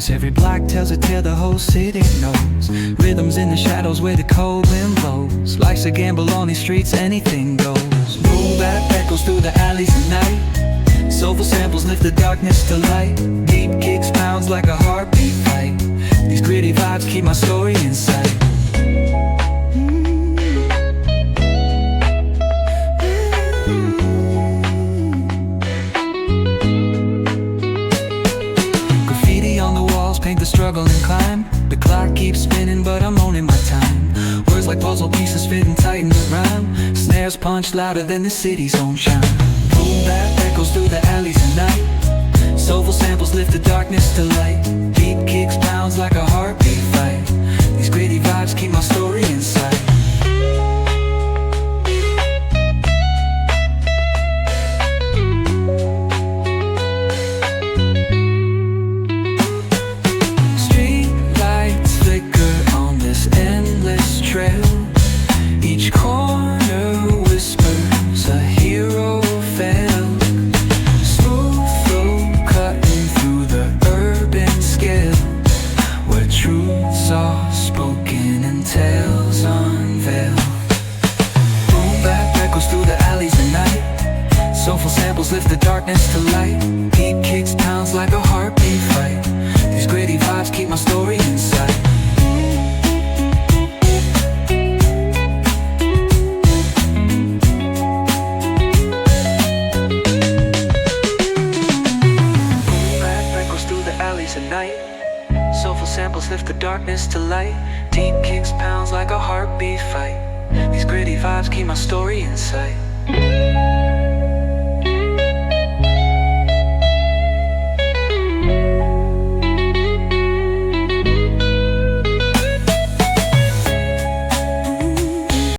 vibes. Every block tells a tale the whole city knows. Rhythms in the shadows where the cold wind blows. Life's a gamble on these streets, anything goes. Boom bap echoes through the alleys at night. Soulful samples lift the darkness to light. Deep kicks pounds like a heartbeat fight. These gritty vibes keep my story in sight. Paint the struggle and climb. The clock keeps spinning but I'm owning my time. Words like puzzle pieces fitting tight in the rhyme. Snares punch louder than the city's own chime. Boom bap echoes through the alleys at night. Soulful samples lift the darkness to light. Deep kicks pounds like a heartbeat fight. These gritty vibes keep my story in sight. Each corner whispers a hero fell. Smooth flow cutting through the urban scale, where truths are spoken and tales unveiled. Boom bap echoes through the alleys at night. Soulful samples lift the darkness to light. Deep kicks pounds like a heartbeat fight. These gritty vibes keep my story in sight. At night, soulful samples lift the darkness to light. Deep kicks pounds like a heartbeat fight. These gritty vibes keep my story in sight.